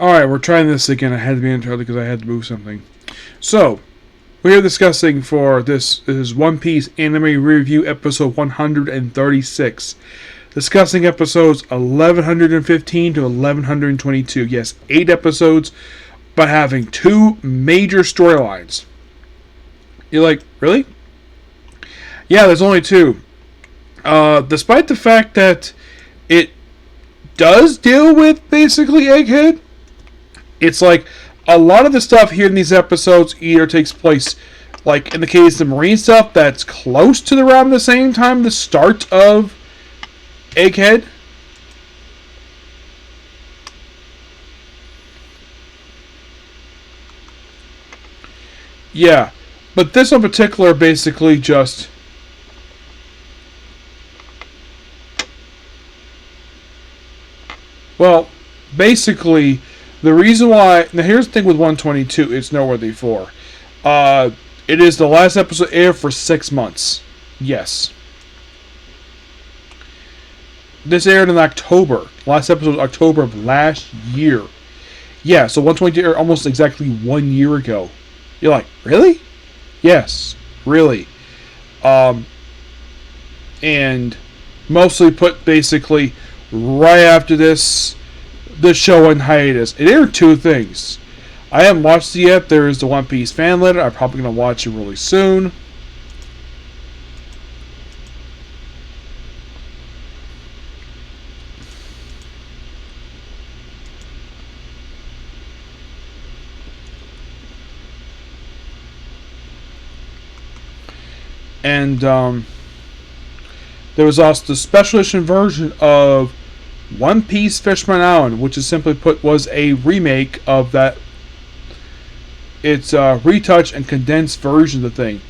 Alright, we're trying this again. I had to be intro because I had to move something. So, we're discussing for this is One Piece Anime Review episode 136. Discussing episodes 1115 to 1122. Yes, 8 episodes, but having 2 major storylines. You're like, really? Yeah, there's only 2. Despite the fact that it does deal with basically Egghead, it's like a lot of the stuff here in these episodes either takes place, like in the case of the Marine stuff, that's close to around the same time the start of Egghead. Yeah, but this in particular basically just... Well, basically, the reason why... Now, here's the thing with 122 it's noteworthy for. It is the last episode aired for 6 months. Yes. This aired in October. Last episode was October of last year. Yeah, so 122 aired almost exactly 1 year ago. You're like, really? Yes, really. And mostly put basically right after this show in hiatus. It aired 2 things. I haven't watched it yet. There is the One Piece fan letter. I'm probably going to watch it really soon. And there was also the special edition version of One Piece Fishman Island, which is simply put was a remake of that. It's a retouch and condensed version of the thing.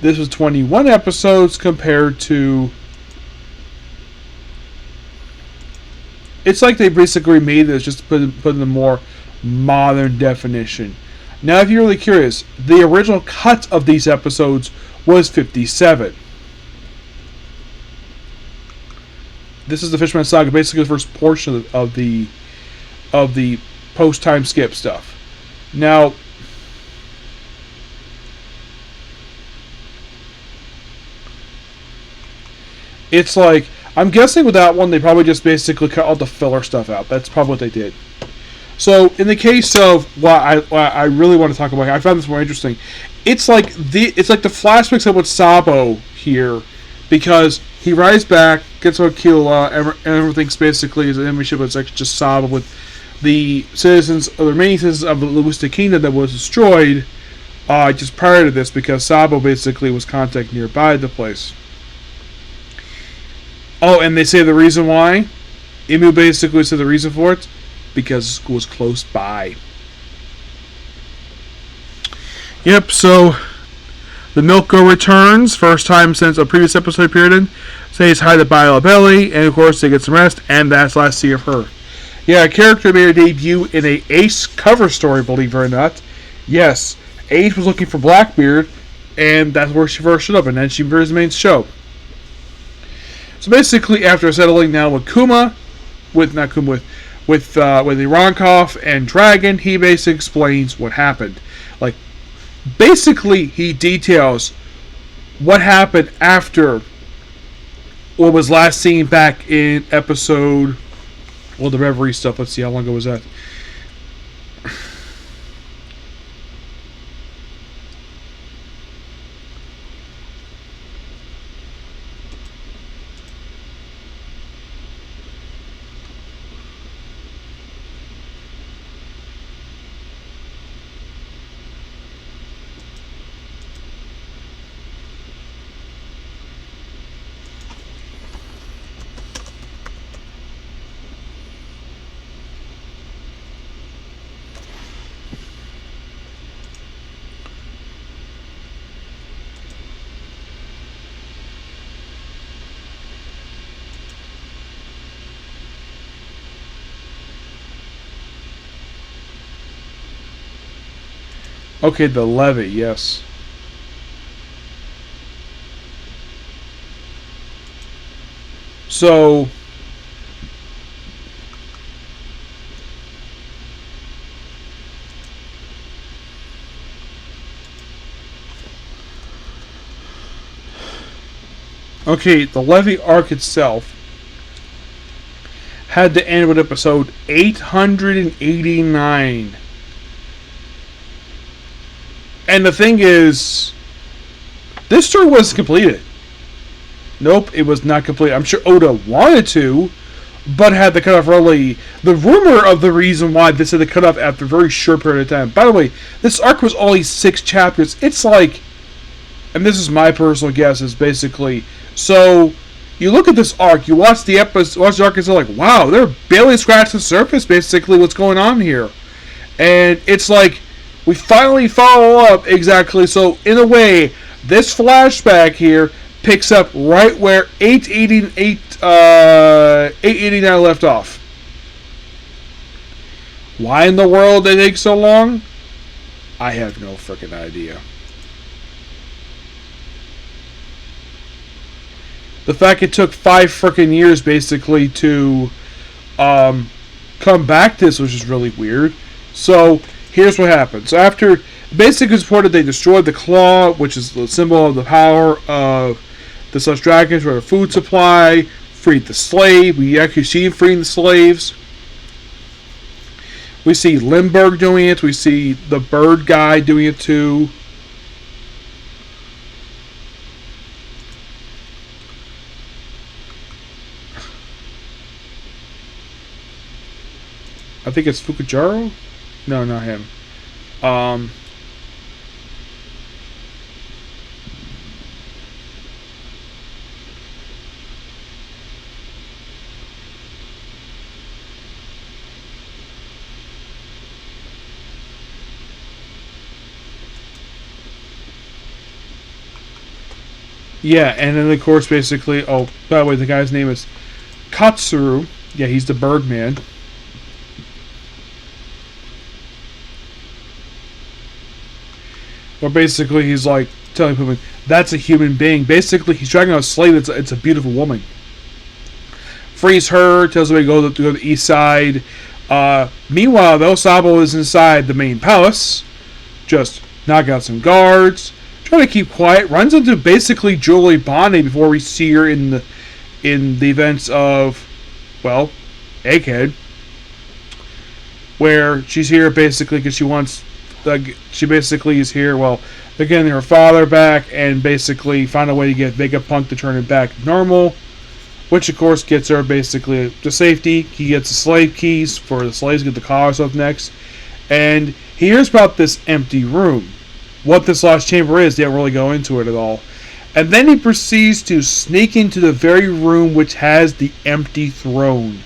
This was 21 episodes compared to... It's like they basically made this just to put in a more modern definition. Now, if you're really curious, the original cut of these episodes was 57. This is the Fishman Saga, basically the first portion of the post time skip stuff. Now, it's like, I'm guessing with that one they probably just basically cut all the filler stuff out. That's probably what they did. So in the case of what I really want to talk about, I found this more interesting. It's like the flashbacks of with Sabo here, because he rides back, gets on Killua, and everything's basically as an enemy ship. It's like just Sabo with the citizens, or the remaining citizens of the Luista Kingdom that was destroyed just prior to this, because Sabo basically was contact nearby the place. Oh, and they say the reason why? Imu basically said the reason for it, because school was close by. Yep, so the Milko returns, first time since a previous episode appeared in. Says hi to Bila Belly, and of course they get some rest, and that's last see of her. Yeah, a character made her debut in a Ace cover story, believe it or not. Yes, Ace was looking for Blackbeard, and that's where she first showed up, and then she appears in the main show. So basically, after settling down with with Ironkov and Dragon, he basically explains what happened. Like, basically, he details what happened after what was last seen back in episode... Well, the Reverie stuff. Let's see, how long ago was that? Okay, the levy, yes. So Okay, the Levy arc itself had to end with episode 889. And the thing is, this story was completed. Nope, it was not complete. I'm sure Oda wanted to, but had to cut off early. The rumor of the reason why this had to cut off after a very short period of time. By the way, this arc was only 6 chapters. It's like, and this is my personal guess, is basically, so you look at this arc, you watch the episode, watch the arc, and you're like, wow, they're barely scratching the surface, basically, what's going on here. And it's like, we finally follow up exactly. So, in a way, this flashback here picks up right where 889 left off. Why in the world they take so long? I have no freaking idea. The fact it took 5 freaking years basically to come back to this was just really weird. So here's what happened. So after basically it's reported they destroyed the claw, which is the symbol of the power of the Slush Dragons, for a food supply, freed the slave. We actually see him freeing the slaves. We see Limburg doing it. We see the bird guy doing it too. I think it's Fukujaro? No, not him. Yeah, and then of course basically, oh, by the way, the guy's name is Katsuru. Yeah, he's the Birdman. Or basically he's like telling people, that's a human being. Basically, he's dragging out a slave. It's a beautiful woman. Frees her, tells him to go to the east side. Meanwhile, though, Sabo is inside the main palace, just knock out some guards, trying to keep quiet. Runs into basically Julie Bonnie before we see her in the events of, well, Egghead, where she's here basically because she wants. She basically is here. Well, they're getting her father back and basically find a way to get Vegapunk to turn it back normal, which of course gets her basically to safety. He gets the slave keys for the slaves to get the collars up next, and he hears about this empty room. What this lost chamber is, they don't really go into it at all. And then he proceeds to sneak into the very room which has the empty throne.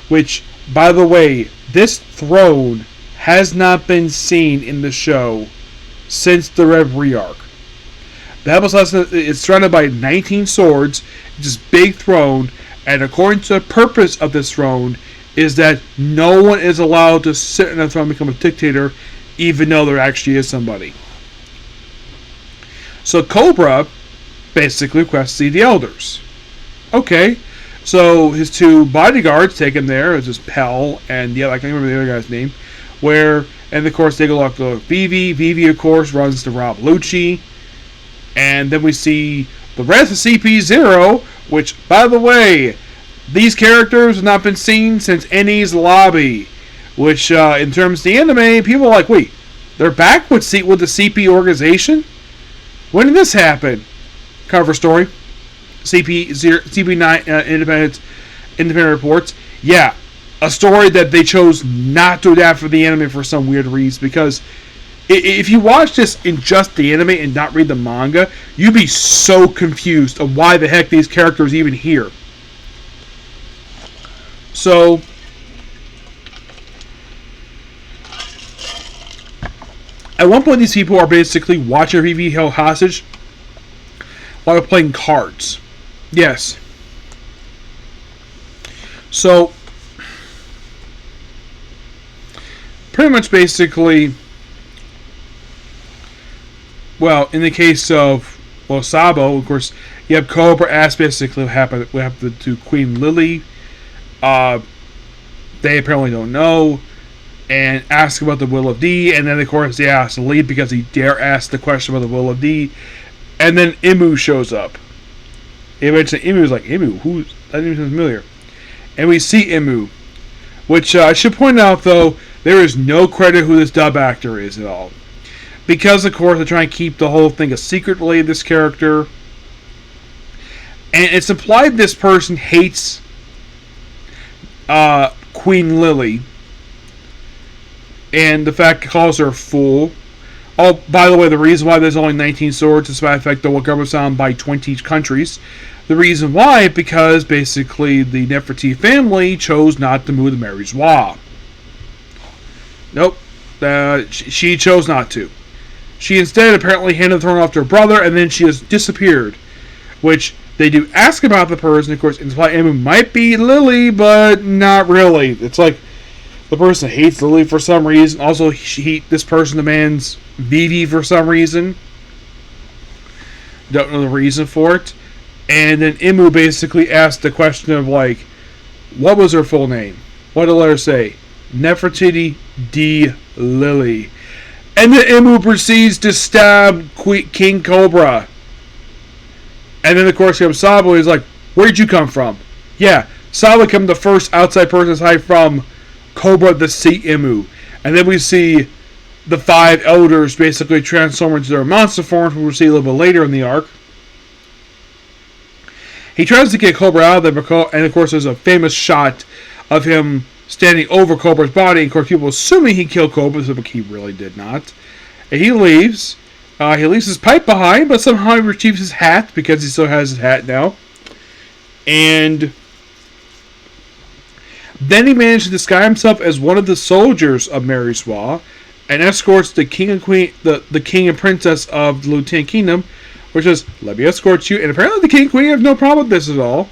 Which, by the way, this throne has not been seen in the show since the Reverie arc. The episode is surrounded by 19 swords, it's this big throne, and according to the purpose of this throne is that no one is allowed to sit on the throne and become a dictator, even though there actually is somebody. So Cobra basically requests to see the elders. Okay, so his 2 bodyguards take him there. It's just Pell and I can't remember the other guy's name. And of course they go up to Vivi. Vivi of course runs to Rob Lucci. And then we see the rest of CP0, which, by the way, these characters have not been seen since Eni's Lobby. Which, in terms of the anime, people are like, wait, they're back with the CP organization? When did this happen? Cover story. CP9 independent reports. Yeah, a story that they chose not to adapt for the anime for some weird reason. Because if you watch this in just the anime and not read the manga, you'd be so confused of why the heck these characters are even here. So, at one point, these people are basically watching Vivi held hostage while they're playing cards. Yes. So, pretty much basically, well, in the case of, well, Sabo, of course, you have Cobra ask basically what happened to Queen Lily. They apparently don't know. And ask about the Will of D, and then of course they ask to leave because he dare ask the question about the Will of D, and then Imu shows up. Eventually, Imu's like, Imu, who's that name sounds familiar? And we see Imu, which I should point out though, there is no credit who this dub actor is at all, because of course they try and keep the whole thing a secret related to this character, and it's implied this person hates Queen Lily, and the fact it calls her a fool. Oh, by the way, the reason why there's only 19 swords, despite the fact that the government's on by 20 countries, the reason why, because basically the Nefertiti family chose not to move to Mary-Joie. Nope, she chose not to. She instead apparently handed the throne off to her brother, and then she has disappeared. Which they do ask about the person, of course, and it might be Lily, but not really. It's like the person hates Lily for some reason. Also, this person demands Vivi for some reason. Don't know the reason for it. And then Imu basically asked the question of, like, what was her full name? What did the letter say? Nefertiti D. Lily. And then Imu proceeds to stab King Cobra. And then, of course, you have Sabo. He's like, where'd you come from? Yeah, Sabo became the first outside person to hide from Cobra to see Imu. And then we see the 5 elders basically transform into their monster forms, which we'll see a little bit later in the arc. He tries to get Cobra out of there, and of course there's a famous shot of him standing over Cobra's body. Of course, people assuming he killed Cobra, but he really did not. And he leaves. He leaves his pipe behind, but somehow he retrieves his hat, because he still has his hat now. And then he managed to disguise himself as one of the soldiers of Mary-Joie and escorts the king and queen, the king and princess of the Lieutenant Kingdom, which is, let me escort you. And apparently the king and queen have no problem with this at all.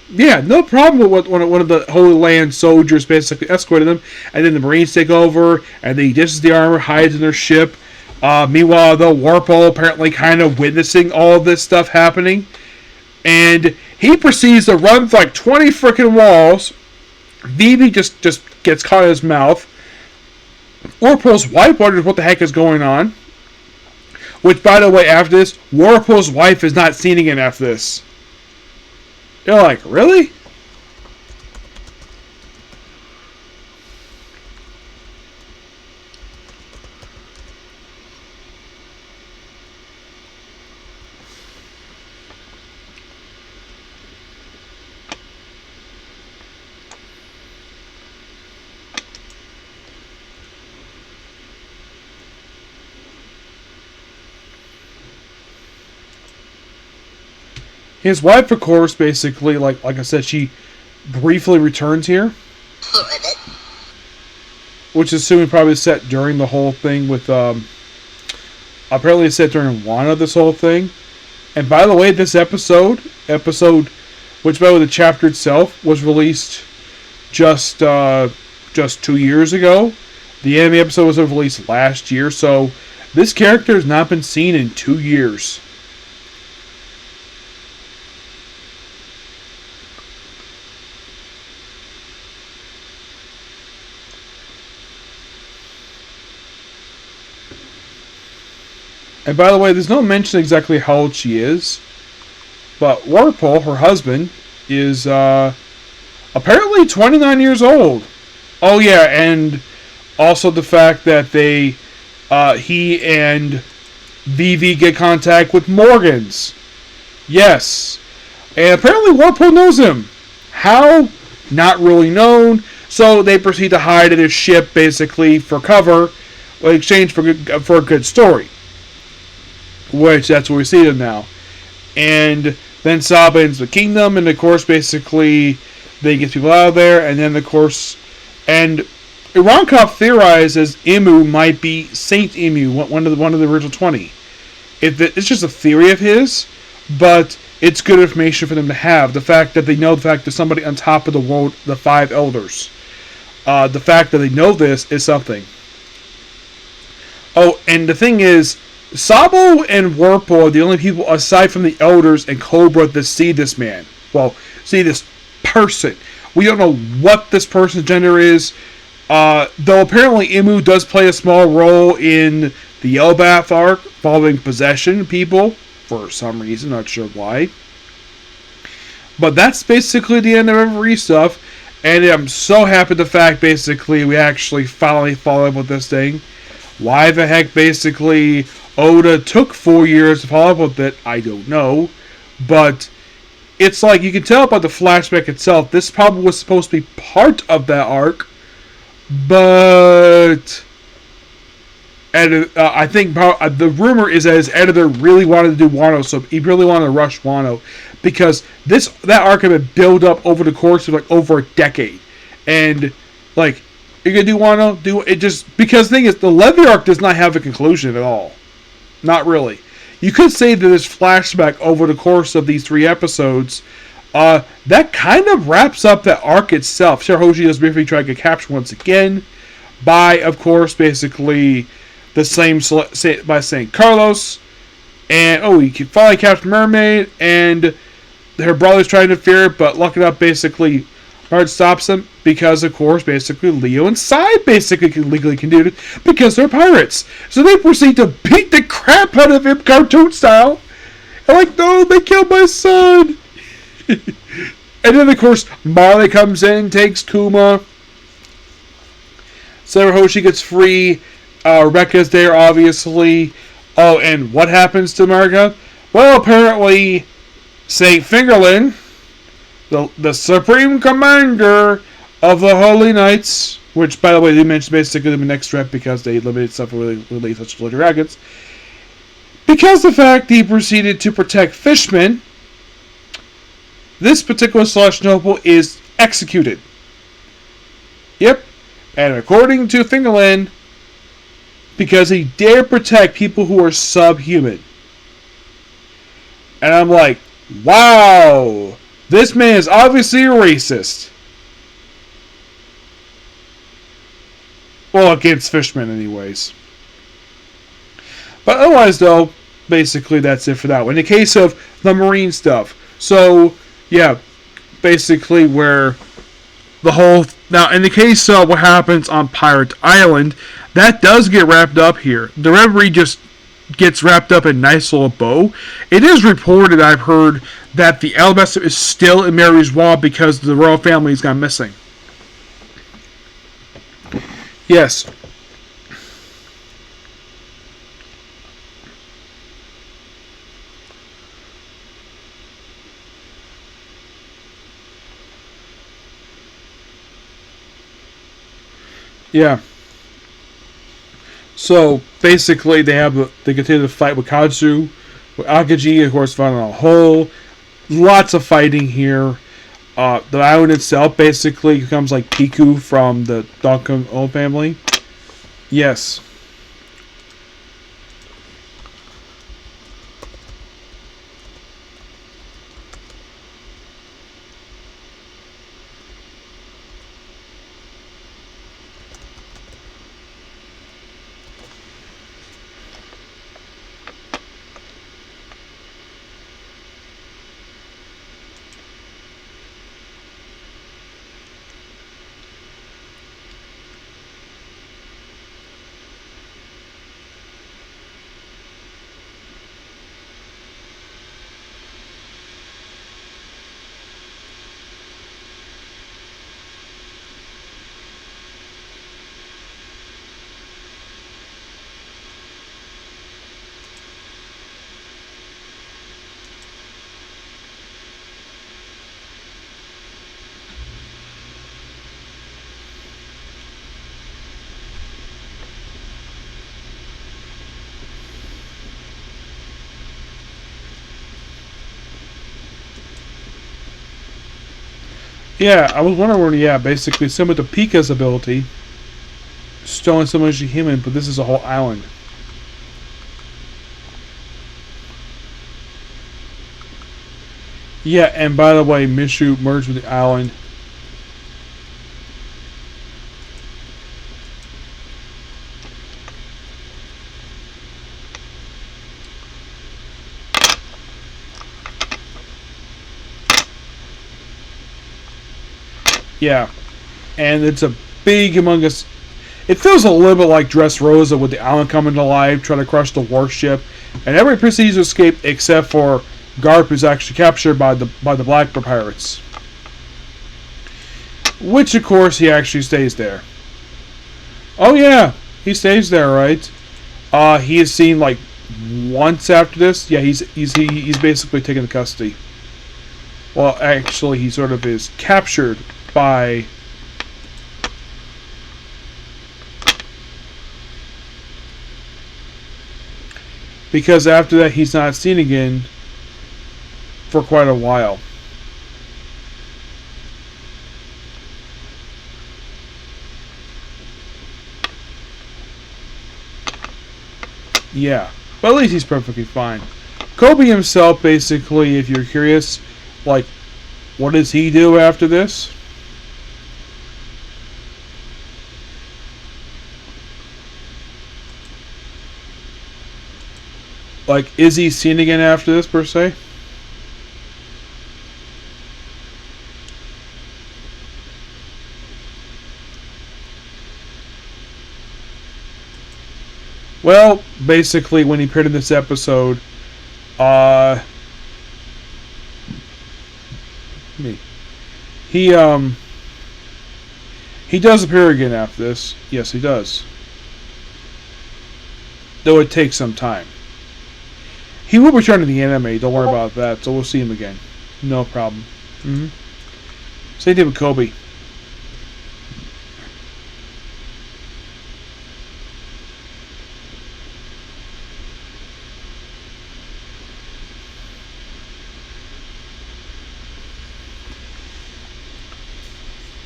Yeah, no problem with what one of the Holy Land soldiers basically escorted them. And then the Marines take over, and he dishes the armor, hides in their ship. Meanwhile, the Warple apparently kind of witnessing all of this stuff happening. And he proceeds to run through like 20 freaking walls. Vivi just gets caught in his mouth. Warpole's wife wonders what the heck is going on. Which, by the way, after this, Warpole's wife is not seen again after this. You're like, really? His wife, of course, basically, like I said, she briefly returns here. Which is assuming probably set during the whole thing with, apparently it's set during one of this whole thing. And by the way, this episode, which by the way, the chapter itself was released just 2 years ago. The anime episode was released last year, so this character has not been seen in 2 years. And by the way, there's no mention exactly how old she is. But Warpole, her husband, is apparently 29 years old. Oh yeah, and also the fact that he and Vivi get contact with Morgans. Yes. And apparently Warpole knows him. How? Not really known. So they proceed to hide at his ship, basically, for cover, in exchange for a good story. Which, that's where we see them now. And then Saba ends the kingdom, and of course, basically, they get people out of there, and then, of course, and Ironkov theorizes Imu might be Saint Imu, one of the original 20. It's just a theory of his, but it's good information for them to have. The fact that they know the fact that somebody on top of the world, the 5 elders. The fact that they know this is something. Oh, and the thing is, Sabo and Warpo are the only people aside from the elders and Cobra that see this man. Well, see this person. We don't know what this person's gender is. Though apparently Imu does play a small role in the Elbath arc, following possession people, for some reason, not sure why. But that's basically the end of every stuff. And I'm so happy the fact basically we actually finally follow up with this thing. Why the heck basically Oda took 4 years to follow up with it, I don't know. But it's like you can tell by the flashback itself, this probably was supposed to be part of that arc. But I think the rumor is that his editor really wanted to do Wano, so he really wanted to rush Wano, because that arc had been built up over the course of like over a decade, and like you're gonna do Wano, do it just because the thing is the Levy arc does not have a conclusion at all, not really. You could say that this flashback over the course of these 3 episodes, that kind of wraps up that arc itself. Shirahoshi does briefly try to get captured once again by, of course, basically the same by St. Carlos, and he can finally capture Mermaid, and her brother's trying to interfere, but lucky enough, basically, Marge stops him because, of course, basically Leo and Sai basically legally can do it because they're pirates. So they proceed to beat the crap out of him, cartoon style. And like, no, they killed my son. And then, of course, Marley comes in, takes Kuma. Shirahoshi gets free. Rebecca's there, obviously. Oh, and what happens to Marga? Well, apparently, St. Fingerlin, the Supreme Commander of the Holy Knights, which, by the way, they mentioned basically the next threat because they limited stuff related such as dragons. Because the fact he proceeded to protect fishmen, this particular Celestial Noble is executed. Yep. And according to Fingerland, because he dared protect people who are subhuman. And I'm like, wow, this man is obviously a racist. Well, against fishermen anyways. But otherwise though, basically that's it for that one. In the case of the marine stuff, so yeah, basically where the whole... Now, in the case of what happens on Pirate Island, that does get wrapped up here. The reverie just gets wrapped up in a nice little bow. It is reported, I've heard, that the alabaster is still in Mary's wall because the royal family's gone missing. Yes. Yeah. So basically, they continue to fight with Katsu, with Akaji, of course, found on a hole. Lots of fighting here. The island itself basically becomes like Piku from the Donkey Kong family. Yes. Yeah, I was wondering, basically similar to Pika's ability. Still so much human, but this is a whole island. Yeah, and by the way, Mishu merged with the island. Yeah, and it's a big humongous... It feels a little bit like Dressrosa with the island coming to life, trying to crush the warship, and everybody proceeds to escape except for Garp is actually captured by the Blackbird pirates. Which, of course, he actually stays there. Oh yeah, he stays there, right? He is seen like once after this. Yeah, he's basically taken into custody. Well, actually, he sort of is captured by. Because after that, he's not seen again for quite a while. Yeah, but at least he's perfectly fine. Kobe himself, basically, if you're curious, like, what does he do after this? Like, is he seen again after this, per se? Well, basically, when he appeared in this episode, he does appear again after this. Yes, he does. Though it takes some time. He will return to the anime. Don't worry about that. So we'll see him again. No problem. Same thing with Kobe.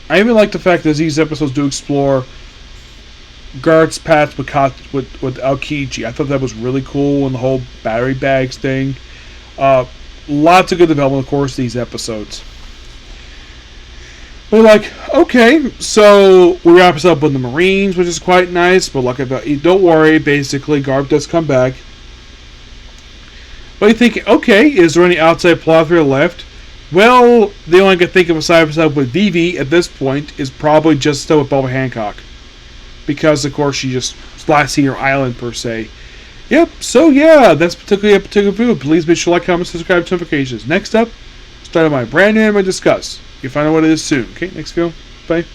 I even like the fact that these episodes do explore Guard's path with Aokiji. I thought that was really cool, and the whole battery bags thing. Lots of good development, of course, these episodes. We're like, okay, so we wrap us up with the Marines, which is quite nice. But like, don't worry, basically, Garp does come back. But you think, okay, is there any outside plot thread left? Well, the only I can think of aside from with Vivi at this point is probably just still with Bubba Hancock. Because, of course, she just last seen her island, per se. Yep, so yeah, that's particularly a particular video. Please make sure to like, comment, subscribe, notifications. Next up, start my brand new anime discuss. You'll find out what it is soon. Okay, next video. Bye.